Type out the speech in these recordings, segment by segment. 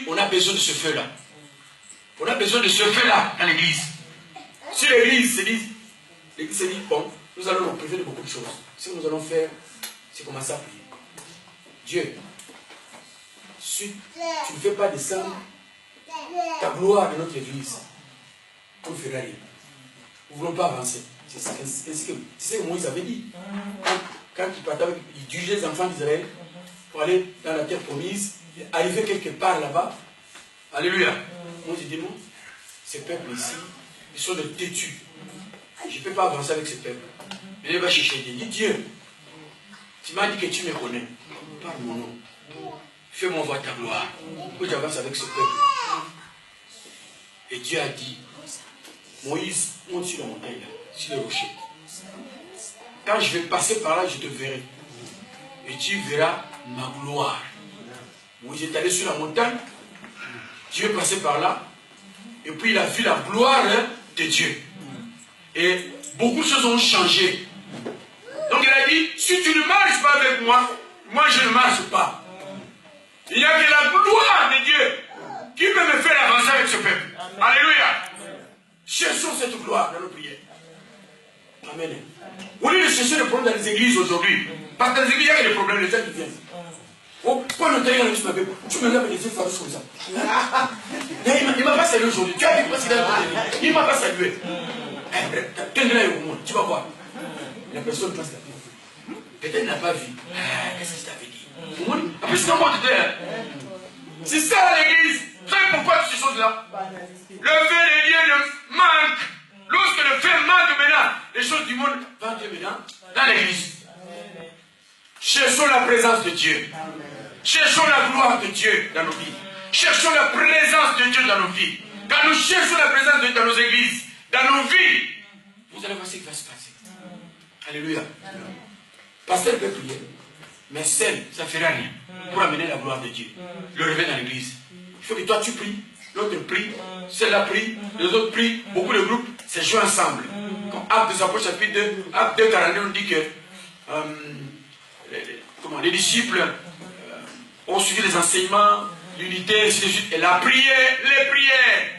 on a besoin de ce feu-là. On a besoin de ce feu-là dans l'église. Si l'église se dit, bon, nous allons nous priver de beaucoup de choses. Ce que nous allons faire, c'est commencer à prier. Dieu, si tu ne fais pas descendre ta gloire dans notre église, on ne fera rien. Nous ne voulons pas avancer. C'est ce que Moïse avait dit. Quand il partait, il dirigeait les enfants d'Israël pour aller dans la terre promise, arriver quelque part là-bas. Alléluia. Moïse dit non, ces peuples ici, ils sont des têtus. Je ne peux pas avancer avec ce peuple. Mais il va chercher Dieu. Dis Dieu, tu m'as dit que tu me connais. Parle mon nom. Fais-moi voir ta gloire. Pourquoi j'avance avec ce peuple? Et Dieu a dit, Moïse, monte sur la montagne, là, sur le rocher. Quand je vais passer par là, je te verrai. Et tu verras ma gloire. Moïse est allé sur la montagne. Dieu est passé par là. Et puis il a vu la gloire de Dieu. Et beaucoup de choses ont changé. Donc il a dit, si tu ne marches pas avec moi, moi je ne marche pas. Il n'y a que la gloire de Dieu qui peut me faire avancer avec ce peuple. Amen. Alléluia. Cherchons cette gloire dans nos prières. Amen. Au lieu de chercher le problème dans les églises aujourd'hui, parce que dans les églises, il y a que des problèmes, les gens qui viennent. Oh, pourquoi le tailleur dans le tu me laves les yeux farous comme ça. Il ne m'a pas salué aujourd'hui. Tu as dit quoi c'est dans le il ne m'a pas salué. Tu vas voir. La personne passe là. Peut-être qu'il n'a pas vu. Qu'est-ce que je t'avais dit? Après, c'est comment tu étais. C'est ça l'église. Tu sais pourquoi toutes ces choses-là? Le feu de Dieu manque. Lorsque le feu manque maintenant, les choses du monde vont Dieu maintenant dans l'église. Cherchons la présence de Dieu. Cherchons la gloire de Dieu dans nos vies. Cherchons la présence de Dieu dans nos vies. Quand nous cherchons la présence de Dieu dans nos églises, dans nos vies, vous allez voir ce qui va se passer. Alléluia. Pasteur peut prier, mais seul, ça ne fera rien pour amener la gloire de Dieu. Le réveil dans l'église. Il faut que toi tu pries, l'autre prie, celle-là prie, les autres prient, beaucoup de groupes se jouent ensemble. Comme Actes des Apôtres chapitre 2, Actes 2, 42, on dit que les disciples ont suivi les enseignements, l'unité, ainsi de suite, et la prière, les prières,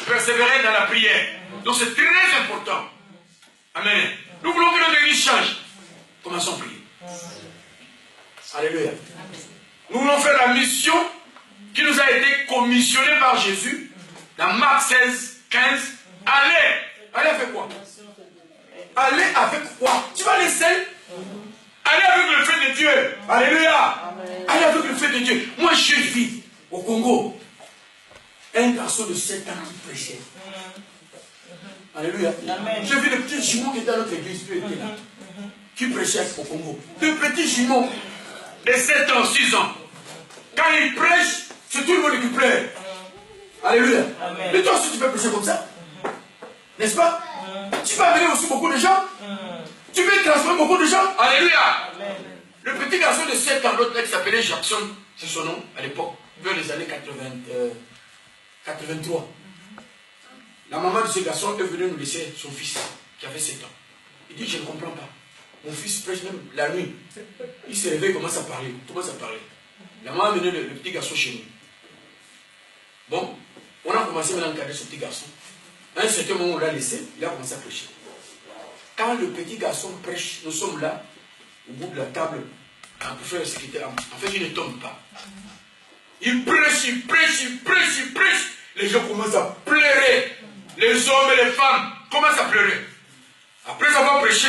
persévérer dans la prière. Donc c'est très important. Amen. Nous voulons que notre église change. Commençons à prier. Alléluia. Nous voulons faire la mission qui nous a été commissionnée par Jésus dans Marc 16, 15. Allez avec quoi? Allez avec quoi? Tu vas aller seul? Allez avec le feu de Dieu. Alléluia. Allez avec le feu de Dieu. Moi, je vis au Congo un garçon de 7 ans qui prêchait. Alléluia. J'ai vu le petit jumeau qui était dans notre église, qui prêchait au Congo. Le petit jumeau de 7 ans, 6 ans. Quand il prêche, c'est tout le monde qui pleure. Alléluia. Mais toi aussi, tu peux prêcher comme ça. N'est-ce pas? Tu peux amener aussi beaucoup de gens. Tu peux transformer beaucoup de gens. Alléluia. Le petit garçon de 7 ans, l'autre mec s'appelait Jackson, c'est son nom à l'époque, vers les années 83. La maman de ce garçon est venue nous laisser son fils, qui avait 7 ans. Il dit, je ne comprends pas. Mon fils prêche même la nuit. Il se réveille, il commence à parler. La maman a amené le petit garçon chez nous. Bon, on a commencé maintenant à encadrer ce petit garçon. À un certain moment, on l'a laissé, il a commencé à prêcher. Quand le petit garçon prêche, nous sommes là, au bout de la table, pour faire la sécurité. En fait, il ne tombe pas. Il prêche, il prêche, il prêche, il prêche. Les gens commencent à pleurer. Les hommes et les femmes commencent à pleurer. Après avoir prêché,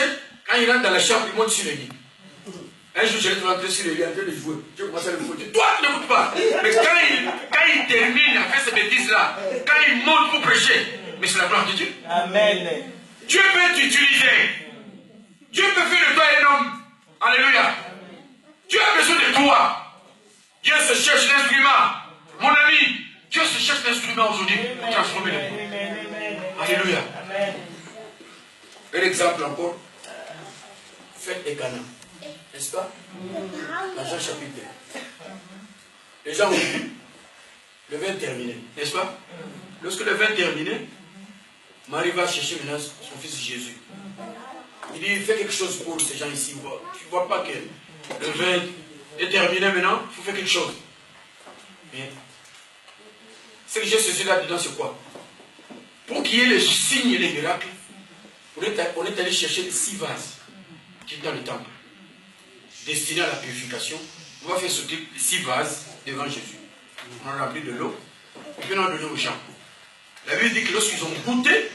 quand il rentre dans la chambre, il monte sur le lit. Un jour, j'allais rentrer sur le lit en train de jouer. Je commence à le foutre. Toi, tu n'écoutes pas. Mais quand il termine à faire ces bêtises-là, quand il monte pour prêcher, mais c'est la gloire de Dieu. Amen. Dieu peut t'utiliser. Dieu peut faire de toi un homme. Alléluia. Dieu a besoin de toi. Dieu se cherche l'instrument. Mon ami, Dieu se cherche l'instrument aujourd'hui pour transformer le monde. Alléluia. Un exemple encore. Fête des Cana. N'est-ce pas? Dans Jean chapitre 2. Les gens ont vu. Le vin terminé. N'est-ce pas? Lorsque le vin terminé, Marie va chercher maintenant son fils Jésus. Il dit, fais quelque chose pour ces gens ici. Tu ne vois pas que le vin est terminé maintenant, il faut faire quelque chose. Mais Ce que j'ai saisi là-dedans, c'est quoi? Pour qu'il y ait les signes et les miracles, on est allé chercher les 6 vases qui sont dans le temple, destinés à la purification. On va faire sauter les 6 vases devant Jésus. On a rempli de l'eau, et puis on a donné aux gens. La Bible dit que lorsqu'ils ont goûté,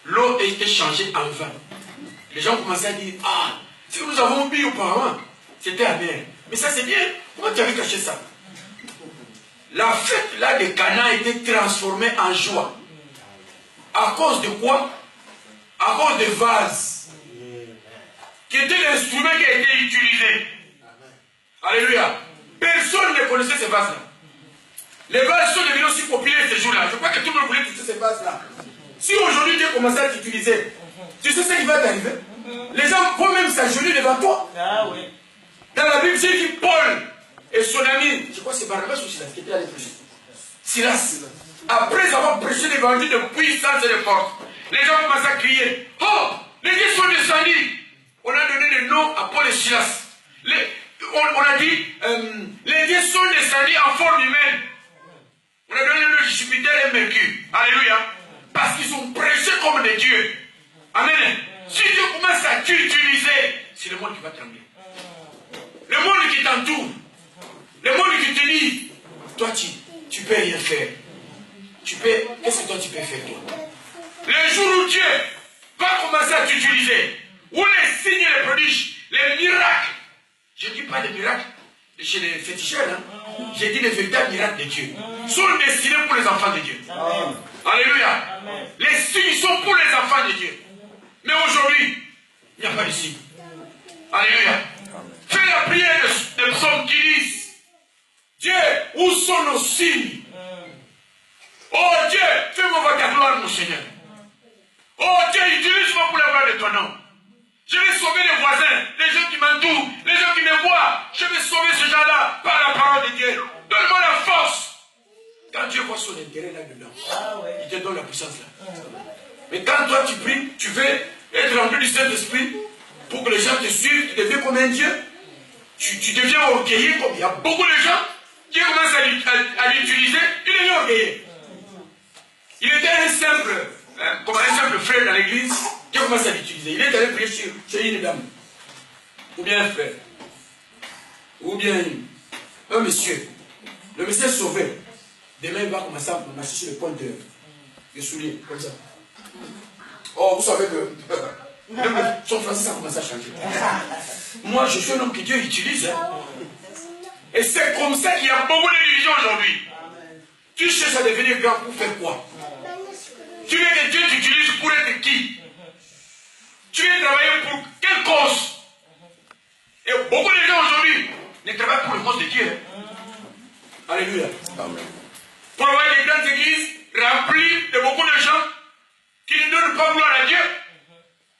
l'eau a été changée en vin. Les gens commençaient à dire, ah, ce que nous avons bu auparavant, c'était amer. Mais ça c'est bien, pourquoi tu avais caché ça? La fête là de Cana a été transformée en joie. À cause de quoi? À cause des vases. Qui était l'instrument qui a été utilisé. Alléluia. Personne ne connaissait ces vases-là. Les vases sont devenus aussi populaires ces jours-là. Je crois que tout le monde voulait utiliser ces vases-là. Si aujourd'hui tu commences à t'utiliser, tu sais ce qui va t'arriver? Les gens vont même s'agenouiller devant toi. Ah oui. Dans la Bible, j'ai dit Paul et son ami, je crois que c'est Barnabas ou Silas qui était allé prêcher. Silas, après avoir prêché l'évangile de puissance et de force, les gens commencent à crier, oh, les dieux sont descendus. On a donné le nom à Paul et Silas. On a dit, les dieux sont descendus en forme humaine. On a donné le nom de Jupiter et Mercure. Alléluia. Parce qu'ils ont prêché comme des dieux. Amen. Si Dieu commence à t'utiliser, c'est le monde qui va trembler. Le monde qui t'entoure, le monde qui te dit, toi tu peux rien faire. Qu'est-ce que toi tu peux faire toi? Le jour où Dieu va commencer à t'utiliser, où les signes et les prodiges, les miracles, je ne dis pas des miracles chez les féticheurs, hein? J'ai dit les véritables miracles de Dieu, sont destinés pour les enfants de Dieu. Amen. Alléluia. Amen. Les signes sont pour les enfants de Dieu. Mais aujourd'hui, il n'y a pas de signes. Alléluia. Fais la prière de psaume qui disent, Dieu, où sont nos signes? Oh Dieu, fais-moi voir ta gloire, mon Seigneur. Oh Dieu, utilise-moi pour la gloire de ton nom. Je vais sauver les voisins, les gens qui m'entourent, les gens qui me voient. Je vais sauver ces gens-là par la parole de Dieu. Donne-moi la force. Quand Dieu voit son intérêt là-dedans, il te donne la puissance là. Mais quand toi tu pries, tu veux être rempli du Saint-Esprit pour que les gens te suivent, tu deviens comme un Dieu. Tu deviens orgueilleux, comme il y a beaucoup de gens qui commencent à l'utiliser, il devient orgueilleux. Il était un simple frère dans l'église qui commence à l'utiliser. Il est allé prier chez une dame, ou bien un frère, ou bien un monsieur. Le monsieur est sauvé. Demain, il va commencer à marcher sur le point de souliers, comme ça. Oh, vous savez que son français, ça commence à changer. Moi, je suis un homme que Dieu utilise. Hein. Et c'est comme ça qu'il y a beaucoup de divisions aujourd'hui. Tu cherches à devenir grand pour faire quoi? Tu veux que Dieu t'utilise pour être qui? Tu veux travailler pour quelle cause? Et beaucoup de gens aujourd'hui ne travaillent pour la cause de Dieu. Alléluia. Amen. Pour avoir des grandes églises remplies de beaucoup de gens qui ne donnent pas gloire à Dieu,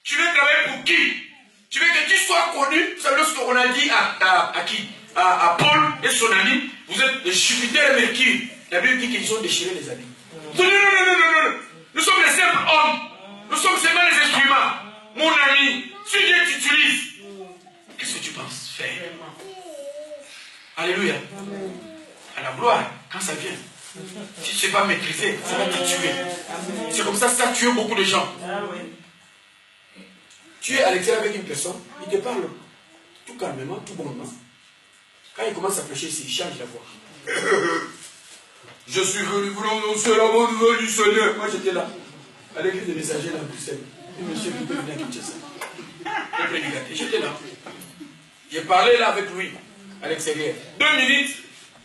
tu veux travailler pour qui? Tu veux que tu sois connu? Vous savez, lorsqu'on a dit à qui? À Paul et son ami, vous êtes de Jupiter et Mercure. La Bible dit qu'ils ont déchiré les habits. Non, non, non, non, non, non. Nous sommes les simples hommes. Nous sommes seulement les instruments. Mon ami, si Dieu t'utilise, qu'est-ce que tu penses faire? Alléluia. À la gloire, quand ça vient, si tu ne sais pas maîtriser, ça va te tuer. C'est comme ça a tué beaucoup de gens. Tu es à l'extérieur avec une personne, il te parle tout calmement, tout bonnement. Quand il commence à prêcher ici, il change la voix. Je suis venu vous annoncer la bonne nouvelle du Seigneur. Moi j'étais là, à l'église des messagers dans Bruxelles. Et monsieur qui venait à Kinshasa. Le prédicateur, j'étais là. J'ai parlé là avec lui, à l'extérieur. 2 minutes.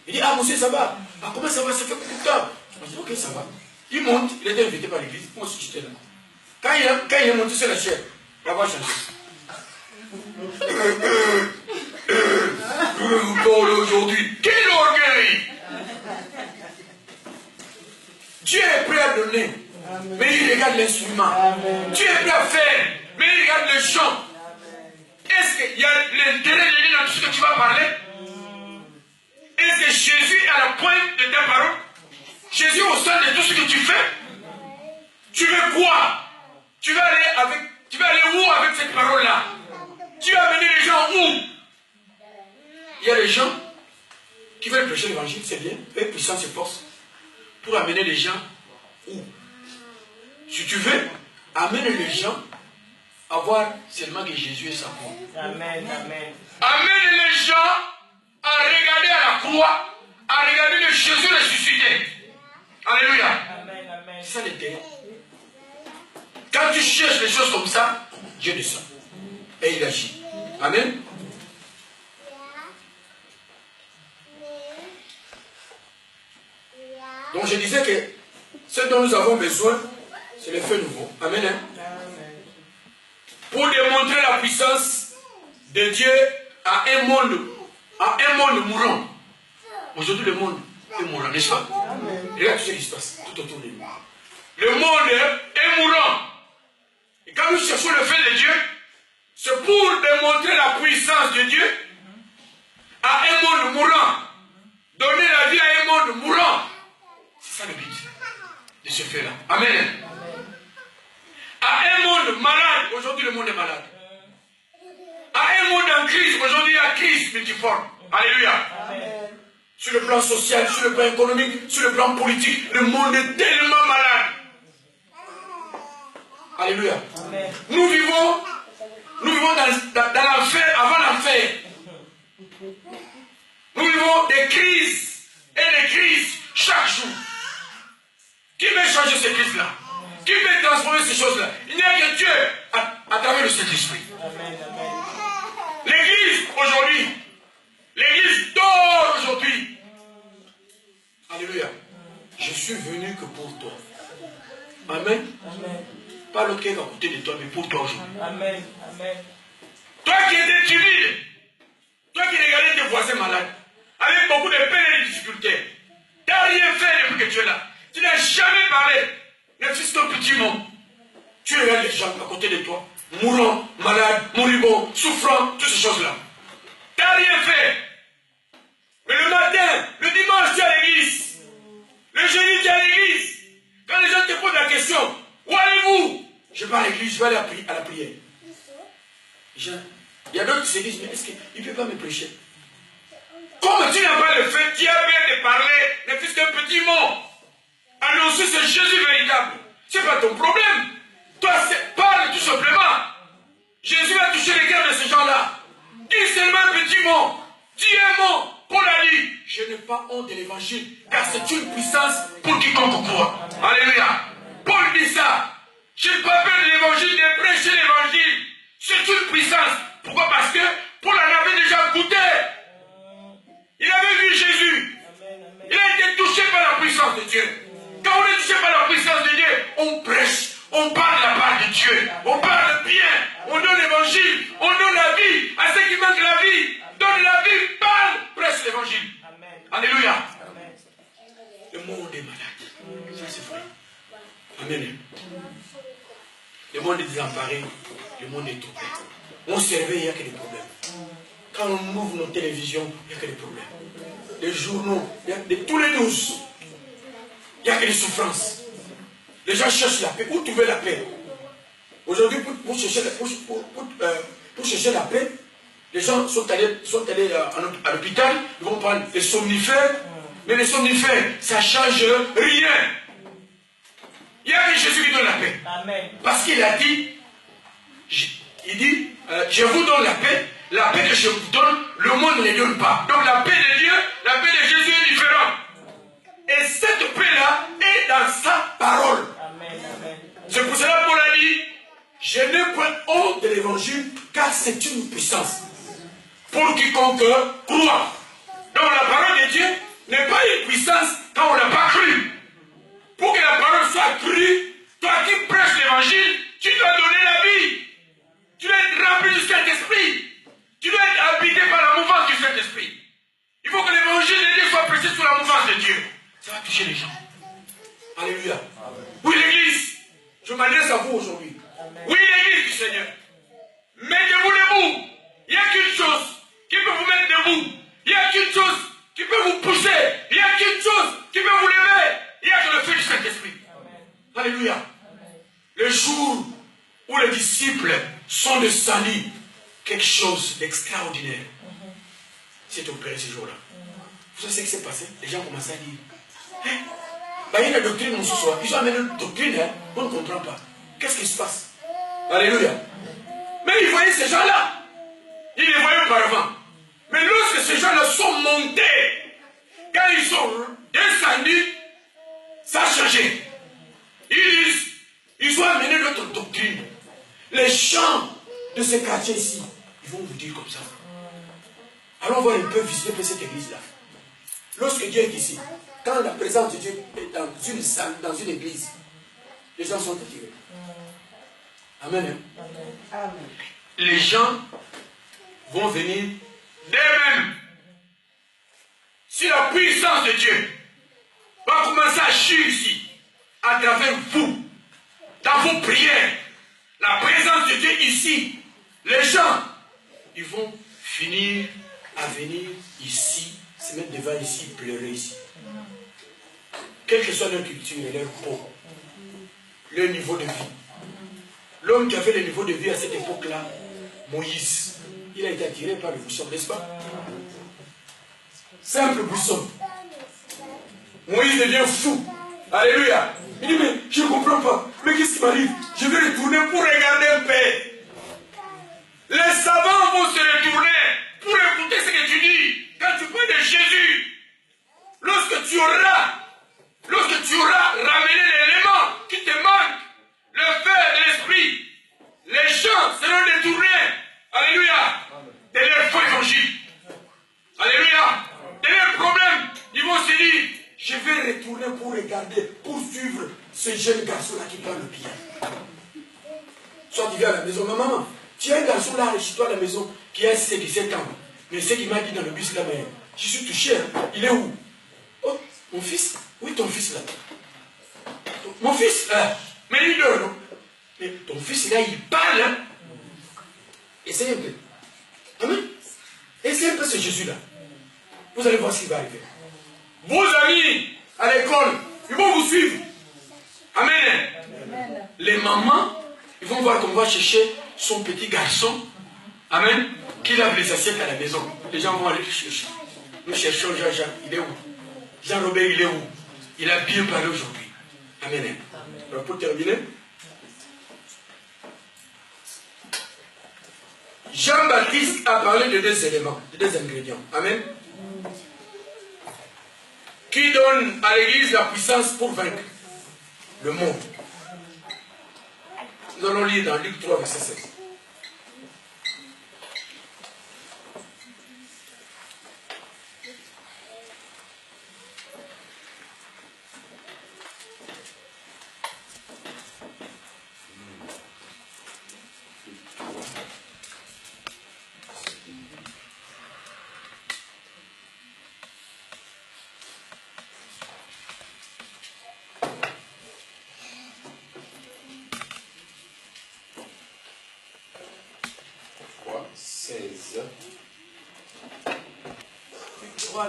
Il dit, ah monsieur, ça va? Ah comment ça va? Ça fait beaucoup de temps. Je dis, ok, ça va. Il monte, il était invité par l'église. Moi aussi j'étais là. Quand il est monté sur la chair, la voix a changé. Je vais vous parler aujourd'hui. Quel orgueil! Dieu est prêt à donner, mais il regarde l'instrument. Dieu est prêt à faire, mais il regarde le chant. Est-ce qu'il y a l'intérêt de Dieu dans tout ce que tu vas parler? Est-ce que Jésus est à la pointe de ta parole? Jésus est au centre de tout ce que tu fais? Tu veux quoi? Tu vas aller où avec cette parole-là? Tu vas amener les gens où? Il y a des gens qui veulent prêcher l'évangile, c'est bien, avec puissance et force. pour amener les gens où? Si tu veux, amène les gens à voir seulement que Jésus est sa croix. Amen, amen. Amène les gens à regarder à la croix, à regarder le Jésus ressuscité. Alléluia. Amen, amen. C'est ça l'intérêt. Quand tu cherches les choses comme ça, Dieu descend. Et il agit. Amen. Donc je disais que ce dont nous avons besoin, c'est le feu nouveau. Amen. Hein? Pour démontrer la puissance de Dieu à un monde mourant. Aujourd'hui, le monde est mourant, n'est-ce pas? Regarde tout ce qui se passe tout autour de nous. Le monde est mourant. Et quand nous cherchons le feu de Dieu, c'est pour démontrer la puissance de Dieu à un monde mourant. Donner la vie à un monde mourant. C'est ça le but de ce feu-là. Amen. À un monde malade, aujourd'hui le monde est malade. À un monde en crise, aujourd'hui il y a crise multiforme. Alléluia. Amen. Sur le plan social, sur le plan économique, sur le plan politique, le monde est tellement malade. Alléluia. Amen. Nous vivons dans l'enfer avant l'enfer. Nous vivons des crises et des crises chaque jour. Qui peut changer ces crises-là? Qui peut transformer ces choses-là? Il n'y a que Dieu à travers le Saint-Esprit. L'église aujourd'hui, l'église dort aujourd'hui. Alléluia. Je suis venu que pour toi. Amen. Amen. Pas l'autre qui est à côté de toi, mais pour toi aujourd'hui. Amen. Amen. Toi qui étais timide, toi qui regardais tes voisins malades, avec beaucoup de peine et de difficultés, tu n'as rien fait depuis que tu es là. Tu n'as jamais parlé, ne fût-ce qu'un petit mot. Tu regardes les gens à côté de toi, mourants, malades, moribonds, souffrants, toutes ces choses-là. Tu n'as rien fait. Mais le matin, le dimanche, tu es à l'église. Le jeudi, tu es à l'église. Quand les gens te posent la question, où allez-vous? Je vais à l'église, je vais aller à la prière. Il y a d'autres qui se disent, mais est-ce qu'il ne peut pas me prêcher? Comme tu n'as pas le fait, tu as bien de parler, ne fût-ce qu'un petit mot. Annoncer c'est Jésus véritable. Ce n'est pas ton problème. Toi, parle tout simplement. Jésus va toucher les cœurs de ces gens-là. Dis seulement un petit mot. Dis un mot. Paul a dit, je n'ai pas honte de l'évangile, car c'est une puissance pour quiconque croit. Alléluia. Paul dit ça. Je n'ai pas peur de l'évangile, de prêcher l'évangile. C'est une puissance. Pourquoi? Parce que Paul en avait déjà goûté. Il avait vu Jésus. Il a été touché par la puissance de Dieu. Quand on est touché par la puissance de Dieu, on prêche, on parle de la part de Dieu, on parle bien, on donne l'évangile, on donne la vie à ceux qui manquent la vie. Donne la vie, parle, prêche l'évangile. Alléluia. Amen. Le monde est malade. Ça c'est vrai. Amen. Le monde est désemparé, le monde est troublé. On se réveille, il n'y a que des problèmes. Quand on ouvre nos télévisions, il n'y a que des problèmes. Les journaux, il y a tous les 12. Il n'y a que des souffrances. Les gens cherchent la paix. Où trouver la paix? Aujourd'hui, pour chercher la paix, les gens sont allés à l'hôpital, ils vont prendre des somnifères, mais les somnifères, ça ne change rien. Il y a que Jésus qui donne la paix. Amen. Parce qu'il a dit, je vous donne la paix que je vous donne, le monde ne les donne pas. Donc la paix de Dieu, la paix de Jésus est différente. Et cette paix-là est dans sa parole. C'est pour cela que Paul a dit, je n'ai point honte de l'évangile, car c'est une puissance pour quiconque croit. Donc la parole de Dieu n'est pas une puissance quand on n'a pas cru. Pour que la parole soit crue, toi qui prêches l'évangile, tu dois donner la vie. Tu dois être rempli du Saint-Esprit. Tu dois être habité par la mouvance du Saint-Esprit. Il faut que l'évangile de Dieu soit prêché sous la mouvance de Dieu. Ça va toucher les gens. Alléluia. Oui, l'église, je m'adresse à vous aujourd'hui. Oui, l'église du Seigneur. Mettez-vous debout. Il n'y a qu'une chose qui peut vous mettre debout. Il n'y a qu'une chose qui peut vous pousser. Il n'y a qu'une chose qui peut vous lever. Il n'y a que le feu du Saint-Esprit. Alléluia. Le jour où les disciples sont descendus, quelque chose d'extraordinaire s'est opéré ce jour-là. Vous savez ce qui s'est passé? Les gens commençaient à dire, il y a une doctrine ce soir. Ils ont amené une doctrine, hein, on ne comprend pas. Qu'est-ce qui se passe? Alléluia. Mais ils voyaient ces gens-là. Ils les voyaient auparavant. Mais lorsque ces gens-là sont montés, quand ils sont descendus, ça a changé. Ils ont amené notre doctrine. Les gens de ce quartier ici, ils vont vous dire comme ça. Allons voir un peu visiter cette église-là. Lorsque Dieu est ici, quand la présence de Dieu est dans une salle, dans une église, les gens sont attirés. Amen. Amen. Les gens vont venir d'eux-mêmes. Si la puissance de Dieu va commencer à agir ici, à travers vous, dans vos prières, la présence de Dieu ici, les gens, ils vont finir à venir ici, se mettre devant ici, pleurer ici. Quelle que soit leur culture et leur peau, leur niveau de vie. L'homme qui avait le niveau de vie à cette époque-là, Moïse, il a été attiré par le buisson, n'est-ce pas? Simple buisson. Moïse devient fou. Alléluia. Il dit, mais je ne comprends pas. Mais qu'est-ce qui m'arrive? Je vais retourner pour regarder un peu. Les savants vont se retourner pour écouter ce que tu dis. Quand tu parles de Jésus, lorsque tu auras ramené l'élément qui te manque, le feu de l'esprit, les gens seront détournés. Alléluia. De leur faux évangile. Alléluia. De leurs problèmes, ils vont se dire, je vais retourner pour regarder, pour suivre ce jeune garçon-là qui parle bien. Soit tu viens à la maison, maman, tu as un garçon là, chez toi à la maison, qui a 17 ans. Mais ce qu'il m'a dit dans le bus là, mais je suis touché, hein. Il est où? Oh, mon fils? Oui, ton fils là. Mon fils là. Mais il dort, non? Mais ton fils là, il parle, hein? Essayez un peu. Amen. Essayez un peu ce Jésus-là. Vous allez voir ce qui va arriver. Vos amis à l'école, ils vont vous suivre. Amen. Amen. Les mamans, ils vont voir qu'on va chercher son petit garçon. Amen. Qui lave les assiettes à la maison. Les gens vont aller le chercher. Nous cherchons Jean-Jacques. Il est où? Jean-Robert, il est où? Il a bien parlé aujourd'hui. Amen. Alors pour terminer, Jean-Baptiste a parlé de deux éléments, de deux ingrédients. Amen. Qui donne à l'église la puissance pour vaincre le monde. Nous allons lire dans Luc 3, verset 16.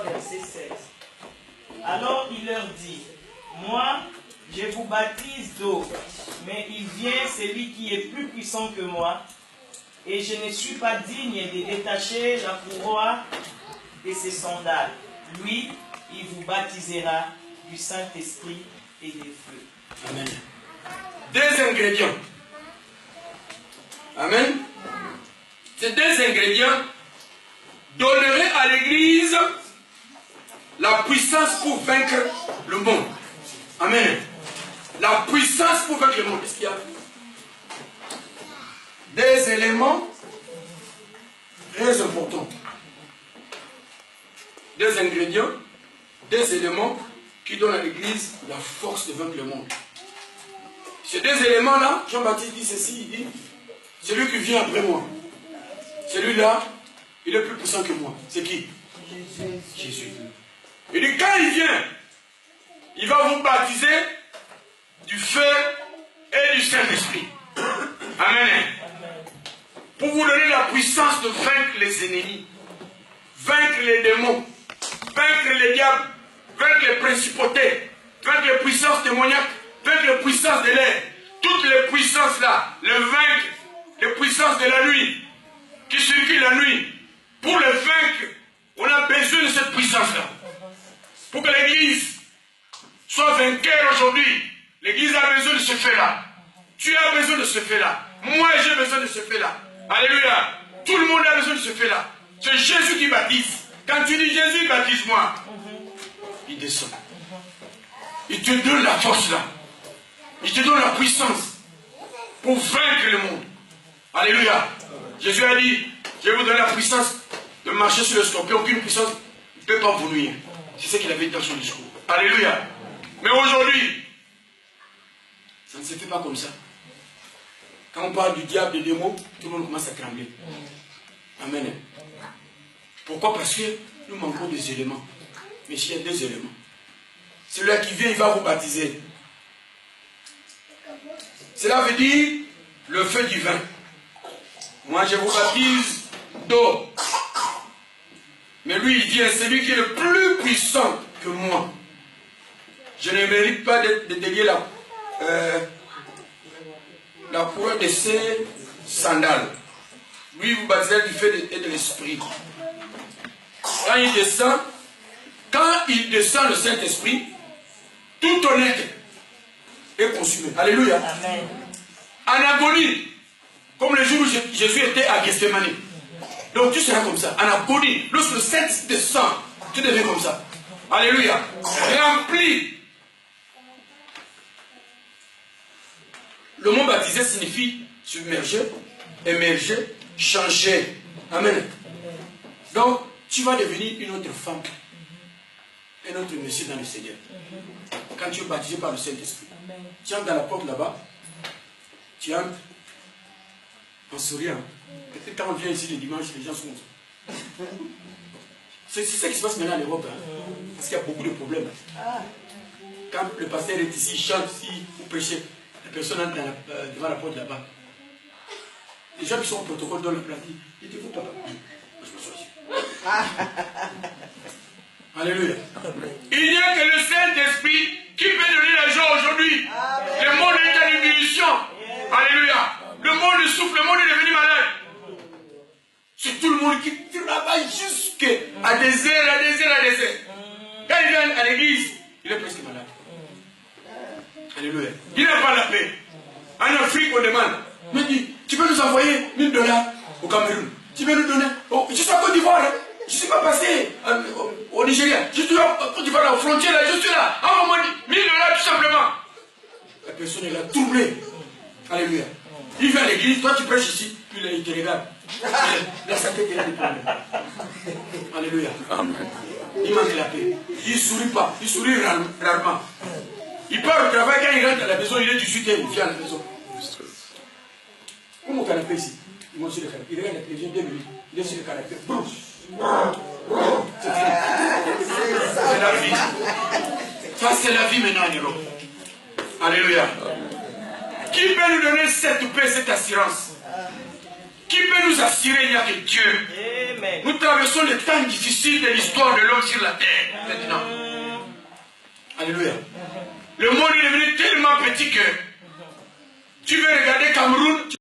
Verset 16. Alors il leur dit, moi, je vous baptise d'eau, mais il vient celui qui est plus puissant que moi, et je ne suis pas digne de détacher la courroie de ses sandales. Lui, il vous baptisera du Saint-Esprit et de feu. Amen. Deux ingrédients. Amen. Ces deux ingrédients donneraient à l'Église la puissance pour vaincre le monde. Amen. La puissance pour vaincre le monde. Qu'est-ce qu'il y a? Des éléments très importants. Des ingrédients, des éléments qui donnent à l'Église la force de vaincre le monde. Ces deux éléments-là, Jean-Baptiste dit ceci, il dit, celui qui vient après moi, celui-là, il est plus puissant que moi. C'est qui? Jésus. Il dit, quand il vient, il va vous baptiser du feu et du Saint-Esprit. Amen. Pour vous donner la puissance de vaincre les ennemis, vaincre les démons, vaincre les diables, vaincre les principautés, vaincre les puissances démoniaques, vaincre les puissances de l'air. Toutes les puissances là, les vaincre, les puissances de la nuit, qui circulent la nuit. Pour les vaincre, on a besoin de cette puissance là. Pour que l'Église sois vainqueur aujourd'hui. L'église a besoin de ce fait-là. Tu as besoin de ce fait-là. Moi, j'ai besoin de ce fait-là. Alléluia. Tout le monde a besoin de ce fait-là. C'est Jésus qui baptise. Quand tu dis Jésus, baptise-moi, il descend. Il te donne la force là. Il te donne la puissance pour vaincre le monde. Alléluia. Jésus a dit, je vais vous donner la puissance de marcher sur le scorpion. Aucune puissance ne peut pas vous nuire. C'est ce qu'il avait dit dans son discours. Alléluia. Mais aujourd'hui, ça ne se fait pas comme ça. Quand on parle du diable, des démons, tout le monde commence à trembler. Amen. Pourquoi? Parce que nous manquons des éléments. Mais s'il y a deux éléments, celui-là qui vient, il va vous baptiser. Cela veut dire le feu du vin. Moi, je vous baptise d'eau. Mais lui, il vient, c'est lui qui est le plus puissant que moi. Je ne mérite pas de délier la couronne de ses sandales. Lui, vous baptisez du feu et de l'esprit. Quand il descend le Saint-Esprit, tout honnête est consumé. Alléluia. Amen. En agonie, comme le jour où Jésus était à Gethsemane. Donc tu seras comme ça, en agonie. Lorsque le Saint-Esprit descend, tu deviens comme ça. Alléluia. Rempli. Le mot baptisé signifie submerger, émerger, changer. Amen. Donc, tu vas devenir une autre femme, un autre monsieur dans le Seigneur. Quand tu es baptisé par le Saint-Esprit, tu entres dans la porte là-bas, tu entres en souriant. Peut-être quand on vient ici le dimanche, les gens sont... C'est ça qui se passe maintenant en Europe, hein? Parce qu'il y a beaucoup de problèmes. Quand le pasteur est ici, il chante ici, vous prêchez, la personne entre devant la porte là-bas. Les gens qui sont au protocole dans le plat, ils disent, papa, je me choisis. Alléluia. Il n'y a que le Saint-Esprit qui peut donner la joie aujourd'hui. Le monde est en ébullition. Alléluia. Le monde souffre, le monde est devenu malade. C'est tout le monde qui travaille jusqu'à des heures, Quand il vient à l'église, il est presque malade. Alléluia. Il n'a pas la paix. En Afrique, on demande. Mais dit, tu peux nous envoyer $1000 au Cameroun. Tu peux nous donner. Oh, je suis à Côte d'Ivoire. Hein. Je ne suis pas passé au Nigeria. Je suis à Côte d'Ivoire, aux frontières, là. Je suis là. Envoie-moi $1000 tout simplement. La personne est là, troublée. Alléluia. Il vient à l'église, toi tu prêches ici, puis il te regarde. Dans sa tête, il a des problèmes. Alléluia. Amen. Il manque la paix. Il ne sourit pas. Il sourit rarement. Il part au travail, quand il rentre à la maison, il est du soutien, il vient à la maison. Comme au canapé ici. Il monte sur le canapé. Il regarde la télévision 2 minutes. Il est sur le canapé. C'est la vie. Ça, c'est la vie maintenant en Europe. Alléluia. Qui peut nous donner cette paix, cette assurance? Qui peut nous assurer? Il n'y a que Dieu. Amen. Nous traversons les temps difficiles de l'histoire de l'homme sur la terre. Maintenant. Alléluia. Le monde est devenu tellement petit que tu veux regarder Cameroun.